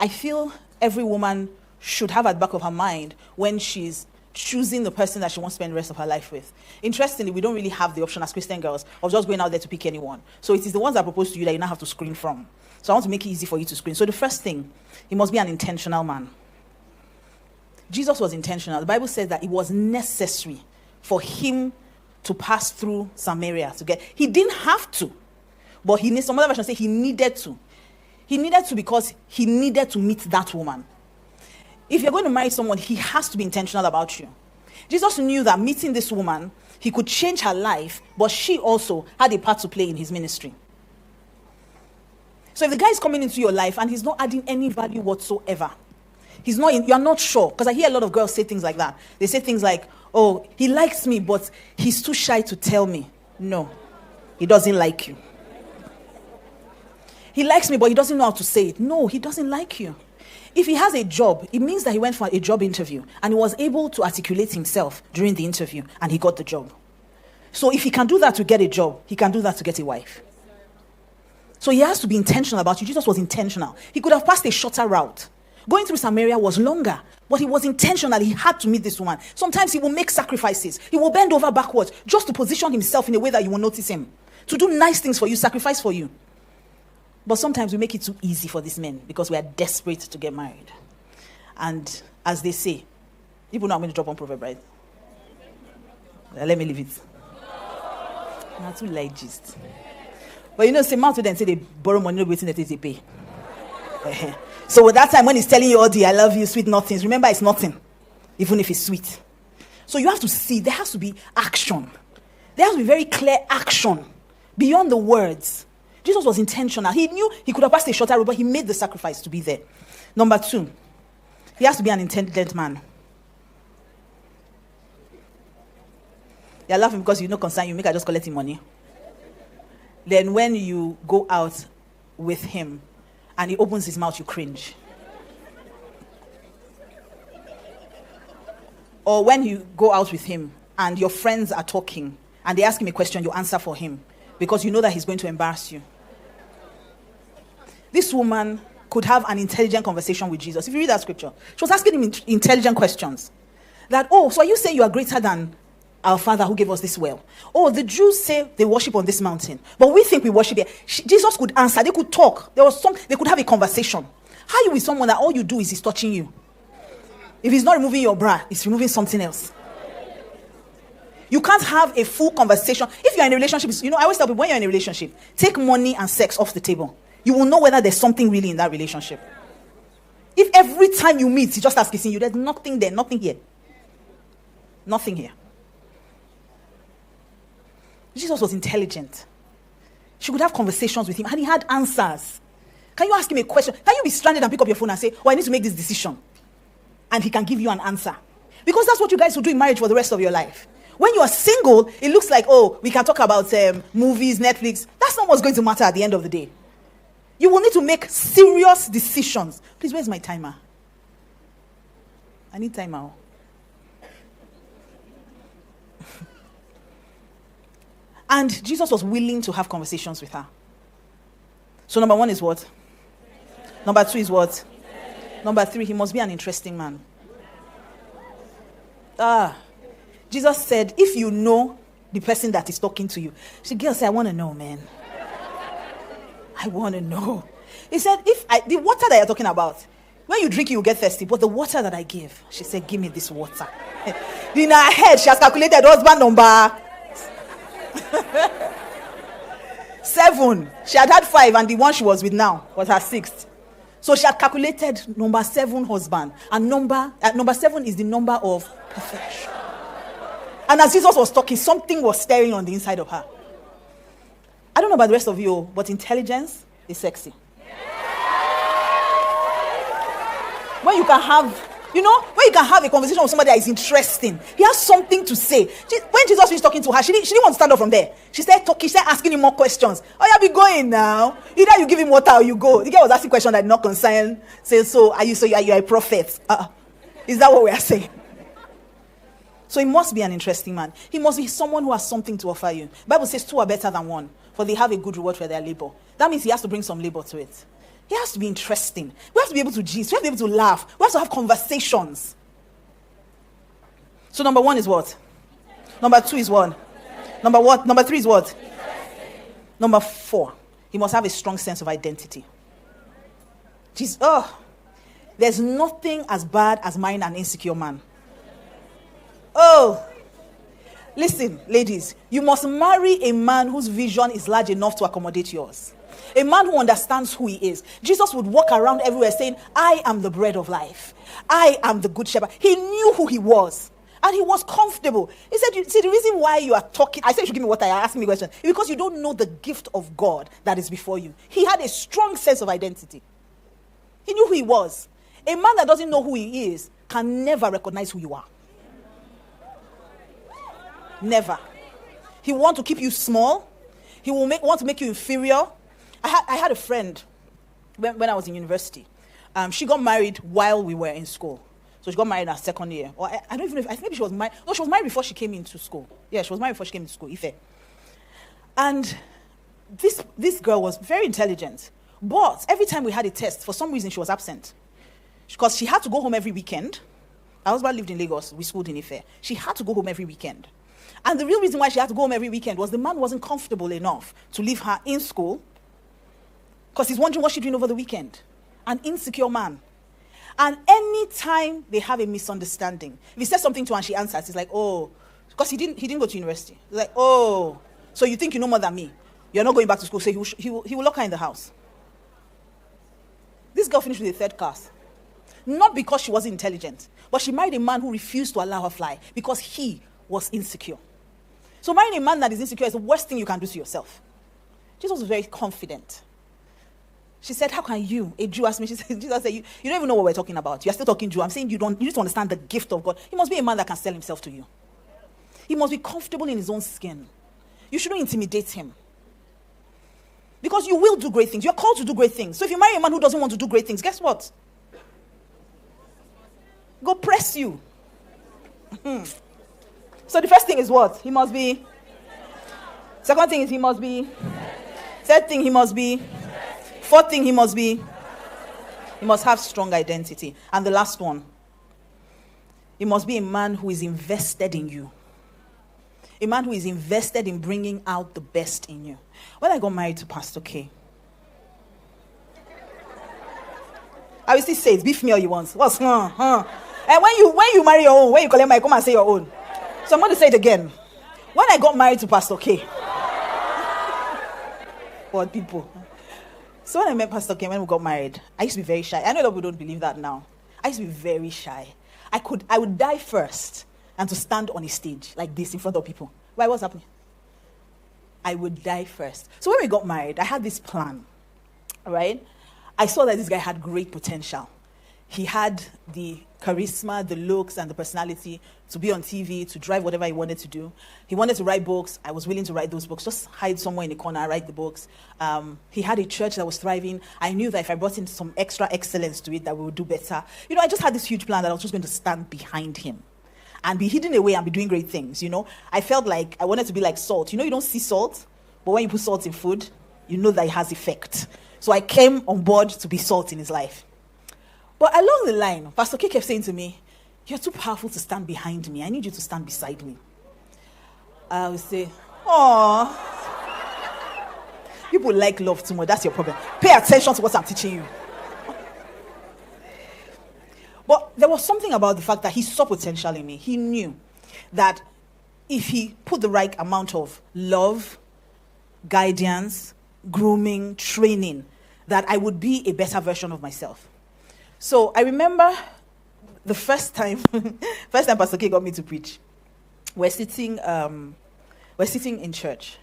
I feel every woman should have at the back of her mind when she's choosing the person that she wants to spend the rest of her life with. Interestingly, we don't really have the option as Christian girls of just going out there to pick anyone. So it is the ones that propose to you that you now have to screen from. So I want to make it easy for you to screen. So the first thing, he must be an intentional man. Jesus was intentional. The Bible says that it was necessary for him to pass through Samaria to get. He didn't have to, but some other versions say he needed to. He needed to because he needed to meet that woman. If you're going to marry someone, he has to be intentional about you. Jesus knew that meeting this woman, he could change her life, but she also had a part to play in his ministry. So if the guy is coming into your life and he's not adding any value whatsoever, you're not sure. Because I hear a lot of girls say things like that. They say things like, oh, he likes me, but he's too shy to tell me. No, he doesn't like you. He likes me, but he doesn't know how to say it. No, he doesn't like you. If he has a job, it means that he went for a job interview and he was able to articulate himself during the interview and he got the job. So if he can do that to get a job, he can do that to get a wife. So he has to be intentional about you. Jesus was intentional. He could have passed a shorter route. Going through Samaria was longer, but he was intentional. He had to meet this woman. Sometimes he will make sacrifices. He will bend over backwards just to position himself in a way that you will notice him. To do nice things for you, sacrifice for you. But sometimes we make it too easy for these men because we are desperate to get married. And as they say, people know I'm going to drop one proverb, right? Let me leave it. Not too light gist. But say mouth to them say they borrow money, waiting that they pay. So at that time when he's telling you all the I love you, sweet nothings, remember it's nothing, even if it's sweet. So you have to see, there has to be action. There has to be very clear action beyond the words. Jesus was intentional. He knew he could have passed a shorter route, but he made the sacrifice to be there. Number 2, he has to be an intelligent man. You're laughing because you know concern you make her just collect him money. Then when you go out with him and he opens his mouth, you cringe. Or when you go out with him and your friends are talking and they ask him a question, you answer for him because you know that he's going to embarrass you. This woman could have an intelligent conversation with Jesus. If you read that scripture, she was asking him intelligent questions. That, so are you saying you are greater than our Father who gave us this well? Oh, the Jews say they worship on this mountain, but we think we worship here. Jesus could answer. They could talk. They could have a conversation. How are you with someone that all you do is he's touching you? If he's not removing your bra, he's removing something else. You can't have a full conversation. If you're in a relationship, I always tell people, when you're in a relationship, take money and sex off the table. You will know whether there's something really in that relationship. If every time you meet, he just starts kissing you, there's nothing there, nothing here. Nothing here. Jesus was intelligent. She could have conversations with him, and he had answers. Can you ask him a question? Can you be stranded and pick up your phone and say, I need to make this decision? And he can give you an answer. Because that's what you guys will do in marriage for the rest of your life. When you are single, it looks like, we can talk about movies, Netflix. That's not what's going to matter at the end of the day. You will need to make serious decisions. Please, where's my timer? I need timer. And Jesus was willing to have conversations with her. So number 1 is what? Number 2 is what? Number 3, he must be an interesting man. Jesus said, if you know the person that is talking to you. She girl said, I want to know, man. I want to know. He said, the water that you're talking about, when you drink it, you get thirsty. But the water that I give, she said, give me this water. In her head, she has calculated husband number 7. She had 5, and the one she was with now was her 6th. So she had calculated number 7 husband. And number 7 is the number of perfection. And as Jesus was talking, something was stirring on the inside of her. I don't know about the rest of you, but intelligence is sexy. When you can have a conversation with somebody that is interesting, he has something to say. When Jesus was talking to her, she didn't want to stand up from there. She started talking, she started asking him more questions. You'll be going now. Either you give him water or you go. The girl was asking questions that not concern. Say, are you a prophet? Is that what we are saying? So he must be an interesting man. He must be someone who has something to offer you. The Bible says 2 are better than 1, for they have a good reward for their labor. That means he has to bring some labor to it. He has to be interesting. We have to be able to gist. We have to be able to laugh. We have to have conversations. So number 1 is what? Number 2 is what? Number what? Number 3 is what? Number 4, he must have a strong sense of identity. There's nothing as bad as marrying an insecure man. Listen, ladies, you must marry a man whose vision is large enough to accommodate yours. A man who understands who he is. Jesus would walk around everywhere saying, I am the bread of life. I am the good shepherd. He knew who he was. And he was comfortable. He said, see, the reason why you are talking, I said you should give me water, you're asking me a question, is because you don't know the gift of God that is before you. He had a strong sense of identity. He knew who he was. A man that doesn't know who he is can never recognize who you are. Never. He will want to keep you small. He will want to make you inferior. I had a friend when I was in university. She got married while we were in school. So she got married in her second year. Or I don't even know if, I think she was married. No, she was married before she came into school. Yeah, she was married before she came into school, Ife. And this girl was very intelligent. But every time we had a test, for some reason she was absent. Because she had to go home every weekend. Her husband lived in Lagos. We schooled in Ife. She had to go home every weekend. And the real reason why she had to go home every weekend was the man wasn't comfortable enough to leave her in school. Because he's wondering what she's doing over the weekend. An insecure man. And any time they have a misunderstanding, if he says something to her and she answers, he's like, oh, because he didn't go to university. He's like, oh, so you think you know more than me? You're not going back to school, so he will lock her in the house. This girl finished with a 3rd class. Not because she wasn't intelligent, but she married a man who refused to allow her fly because he was insecure. So marrying a man that is insecure is the worst thing you can do to yourself. Jesus was very confident. She said, how can you, a Jew, ask me? Jesus said, you don't even know what we're talking about. You're still talking Jew. I'm saying you need to understand the gift of God. He must be a man that can sell himself to you. He must be comfortable in his own skin. You shouldn't intimidate him. Because you will do great things. You're called to do great things. So if you marry a man who doesn't want to do great things, guess what? Go press you. So the first thing is what? He must be. Second thing is he must be. Third thing, he must be. Fourth thing, he must be. He must have strong identity. And the last one, he must be a man who is invested in you. A man who is invested in bringing out the best in you. When I got married to Pastor K, I will still say it, beef me all you want. What's And when you marry your own, when you collect my, come and say your own. So I'm going to say it again. When I got married to Pastor K, what people? So when I met Pastor K, when we got married, I used to be very shy. I know that we don't believe that now. I used to be very shy. I would die first and to stand on a stage like this in front of people. Why, what's happening? I would die first. So when we got married, I had this plan, right? I saw that this guy had great potential. He had the charisma, the looks, and the personality to be on TV, to drive whatever he wanted to do. He wanted to write books. I was willing to write those books. Just hide somewhere in the corner, write the books. He had a church that was thriving. I knew that if I brought in some extra excellence to it, that we would do better. You know, I just had this huge plan that I was just going to stand behind him and be hidden away and be doing great things, you know. I felt like I wanted to be like salt. You know, you don't see salt, but when you put salt in food, you know that it has effect. So I came on board to be salt in his life. But along the line, Pastor K kept saying to me, you're too powerful to stand behind me. I need you to stand beside me. I would say, oh, people like love too much. That's your problem. Pay attention to what I'm teaching you. But there was something about the fact that he saw potential in me. He knew that if he put the right amount of love, guidance, grooming, training, that I would be a better version of myself. So I remember the first time Pastor K got me to preach. We're sitting in church.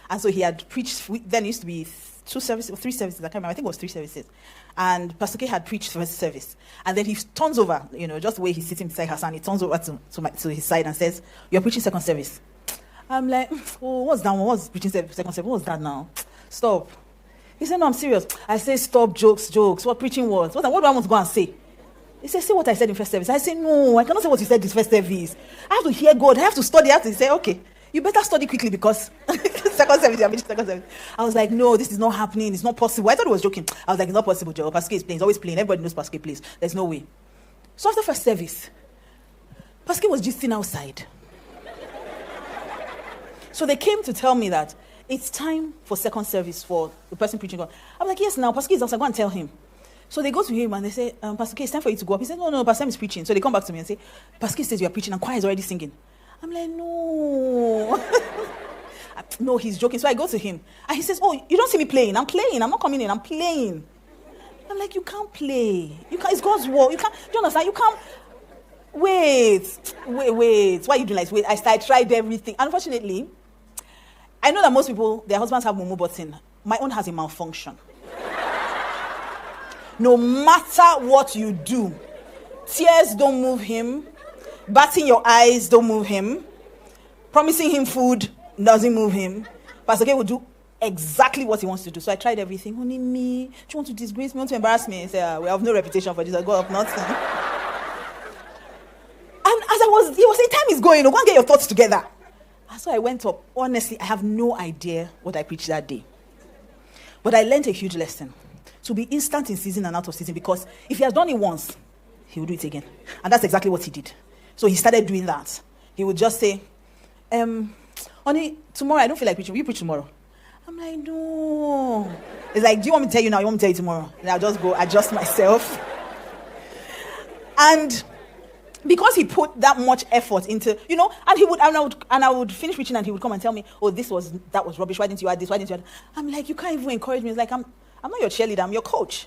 And so he had preached, then it used to be 2 services or 3 services, I can't remember, I think it was 3 services. And Pastor K had preached first service. And then he turns over, you know, just the way he's sitting beside Hassan, he turns over to his side and says, you're preaching second service. I'm like, oh, what's that one? What's preaching second service? What's that now? Stop. He said, no, I'm serious. I say, stop, jokes. What preaching was? What do I want to go and say? He said, say what I said in first service. I said, no, I cannot say what you said in first service. I have to hear God. I have to study. I have to say, okay. you better study quickly because second service, you're second service. I was like, no, this is not happening. It's not possible. I thought he was joking. I was like, it's not possible, Joe. Pascal is playing. He's always playing. Everybody knows Pascal plays. There's no way. So after first service, Pascal was just sitting outside. So they came to tell me that it's time for second service for the person preaching God. I'm like, yes, now Pascal is outside. Go and tell him. So they go to him and they say, Pascal, it's time for you to go up. He said, no, Pascal is preaching. So they come back to me and say, Pascal says you are preaching and choir is already singing. I'm like, no. No, he's joking. So I go to him. And he says, oh, you don't see me playing. I'm playing. I'm not coming in. I'm playing. I'm like, you can't play. You can't. It's God's word. You can't. Do you understand? You can't. Wait. Why are you doing like this? Wait, I tried everything. Unfortunately, I know that most people, their husbands have mumu button. My own has a malfunction. No matter what you do, tears don't move him. Batting your eyes don't move him. Promising him food doesn't move him. Pastor K will do exactly what he wants to do. So I tried everything. Only me. Do you want to disgrace me? Want to embarrass me? I said, we have no reputation for this. I go up, nothing. And as he was saying, time is going. Go and get your thoughts together. And so I went up. Honestly, I have no idea what I preached that day. But I learned a huge lesson. To be instant in season and out of season. Because if he has done it once, he will do it again. And that's exactly what he did. So he started doing that. He would just say, honey, tomorrow I don't feel like preaching. Will you preach tomorrow? I'm like, no. It's like, do you want me to tell you now? You want me to tell you tomorrow? And I'll just go adjust myself. And because he put that much effort into, and I would finish preaching and he would come and tell me, oh, that was rubbish. Why didn't you add this? Why didn't you add? I'm like, you can't even encourage me. It's like, I'm not your cheerleader. I'm your coach.